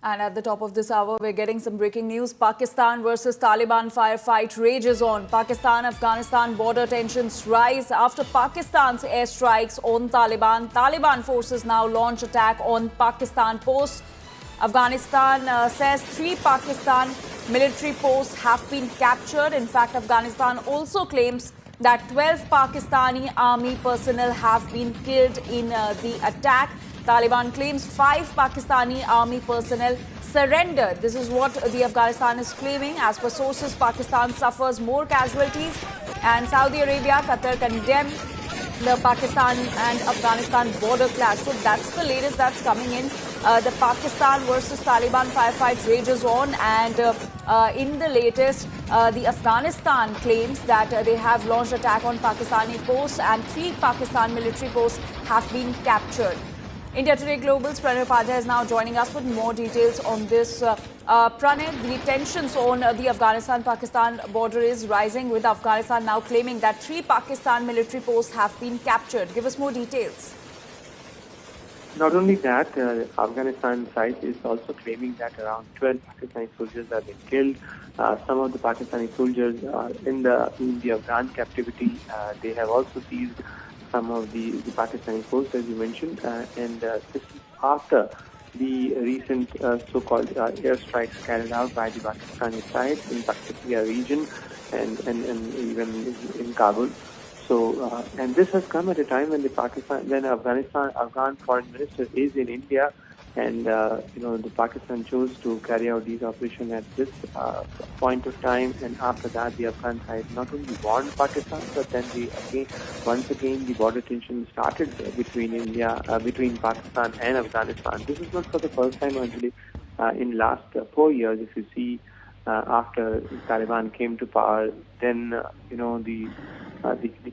And at the top of this hour, we're getting some breaking news. Pakistan versus Taliban firefight rages on. Pakistan-Afghanistan border tensions rise after Pakistan's airstrikes on Taliban. Taliban forces now launch attack on Pakistan posts. Afghanistan says 3 Pakistan military posts have been captured. In fact, Afghanistan also claims that 12 Pakistani army personnel have been killed in the attack. Taliban claims 5 Pakistani army personnel surrendered. This is what the Afghanistan is claiming. As per sources, Pakistan suffers more casualties, and Saudi Arabia, Qatar condemn the Pakistan and Afghanistan border clash. So that's the latest that's coming in. The Pakistan versus Taliban firefight rages on, and in the latest, the Afghanistan claims that they have launched attack on Pakistani posts and 3 Pakistan military posts have been captured. India Today Global's Pranay Upadhyay is now joining us with more details on this. Pranay, the tensions on the Afghanistan-Pakistan border is rising, with Afghanistan now claiming that 3 Pakistan military posts have been captured. Give us more details. Not only that, Afghanistan side is also claiming that around 12 Pakistani soldiers have been killed. Some of the Pakistani soldiers are in the Afghan captivity. They have also seized some of the Pakistani posts, as you mentioned, and this is after the recent so-called airstrikes carried out by the Pakistani side in Paktika region and even in Kabul. So, and this has come at a time when Afghan foreign minister is in India, and the Pakistan chose to carry out these operations at this point of time. And after that, the Afghan side not only warned Pakistan, but then once again the border tension started between Pakistan and Afghanistan. This is not for the first time, actually. In last 4 years, if you see, after Taliban came to power, then the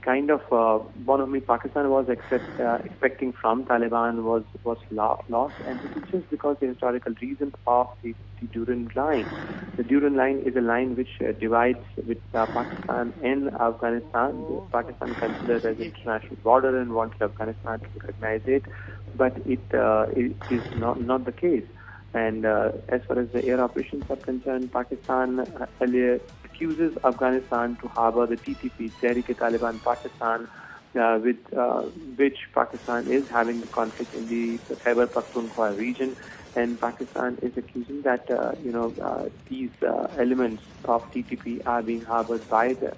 kind of bonhomie Pakistan was expecting from Taliban was lost, and this is just because the historical reason of the Durand Line. The Durand Line is a line which divides with Pakistan and Afghanistan. Pakistan considers as an international border and wants Afghanistan to recognize it, but it is not the case. And as far as the air operations are concerned, Pakistan earlier accuses Afghanistan to harbor the TTP, Tehrik-e-Taliban Pakistan, with which Pakistan is having the conflict in the Khyber Pakhtunkhwa region, and Pakistan is accusing that these elements of TTP are being harbored by the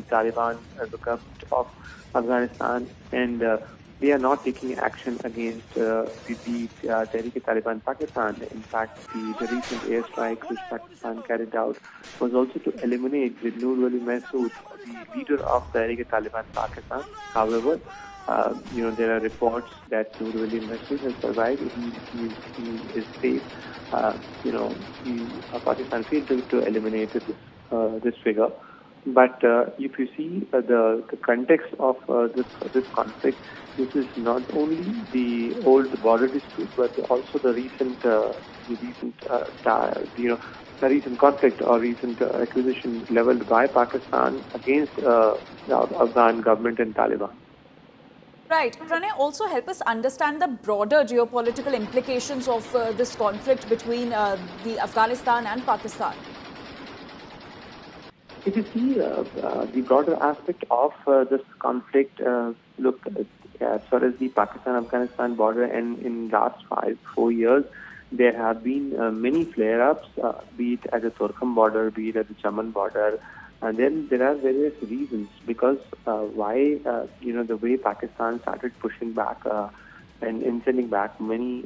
Taliban, the government of Afghanistan, and they are not taking action against the Tehrik-e-Taliban Pakistan. In fact, the recent airstrike which Pakistan carried out was also to eliminate the Nur Wali Mahsood, the leader of Tehrik-e-Taliban Pakistan. However, there are reports that Nur Wali Mahsood has survived. He is safe. Pakistan failed to eliminate this figure. But if you see the context of this conflict, this is not only the old border dispute, but also the recent conflict or recent accusation leveled by Pakistan against the Afghan government and Taliban. Right. Pranay, also help us understand the broader geopolitical implications of this conflict between the Afghanistan and Pakistan. If you see the broader aspect of this conflict, look, as far as the Pakistan-Afghanistan border, and in last 4 years, there have been many flare-ups, be it at the Torkham border, be it at the Chaman border, and then there are various reasons because the way Pakistan started pushing back and sending back many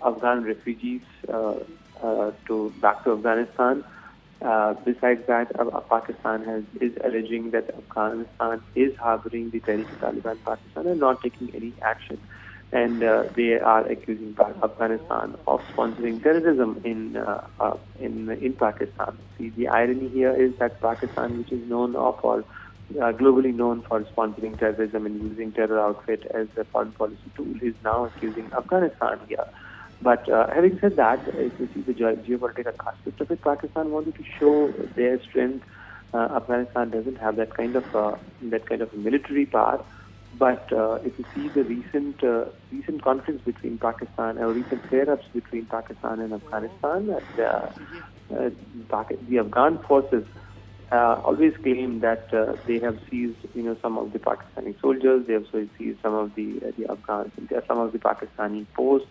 Afghan refugees back to Afghanistan. Besides that, Pakistan is alleging that Afghanistan is harboring the Tehrik-e-Taliban Pakistan and not taking any action. And they are accusing Afghanistan of sponsoring terrorism in Pakistan. See, the irony here is that Pakistan, which is globally known for sponsoring terrorism and using terror outfit as a foreign policy tool, is now accusing Afghanistan here. But having said that, if you see the geopolitical aspect of it, Pakistan wanted to show their strength. Afghanistan doesn't have that kind of military power, But if you see the recent conflicts between Pakistan, or recent flare-ups between Pakistan and Afghanistan, the Afghan forces always claim that they have seized, some of the Pakistani soldiers. They have seized some of the Afghans, some of the Pakistani posts,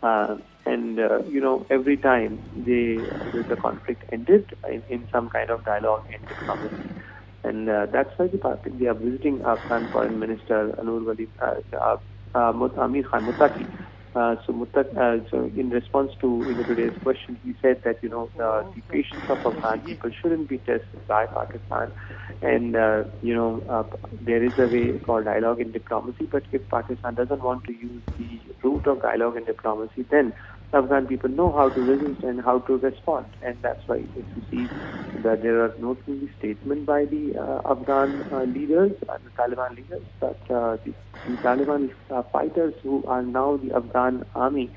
and every time the conflict ended in some kind of dialogue and diplomacy. And that's why they are visiting Afghan Foreign Minister Amir Khan Muttaqi. So in response to today's question, he said that the patience of Afghan people shouldn't be tested by Pakistan, and there is a way called dialogue and diplomacy. But if Pakistan doesn't want to use the route of dialogue and diplomacy, then Afghan people know how to resist and how to respond, and that's why if you see that there are not only statements by the Afghan leaders, the Taliban leaders, but the Taliban fighters who are now the Afghan army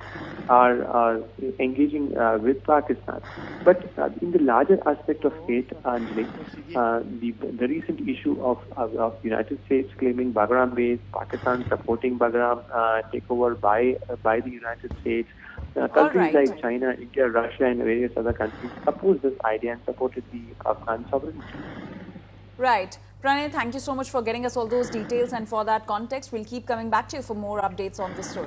are engaging with Pakistan. But in the larger aspect of it, Anjali, the recent issue of the United States claiming Bagram base, Pakistan supporting Bagram takeover by the United States. Countries like China, India, Russia, and various other countries opposed this idea and supported the Afghan sovereignty. Right. Pranay, thank you so much for getting us all those details and for that context. We'll keep coming back to you for more updates on this story.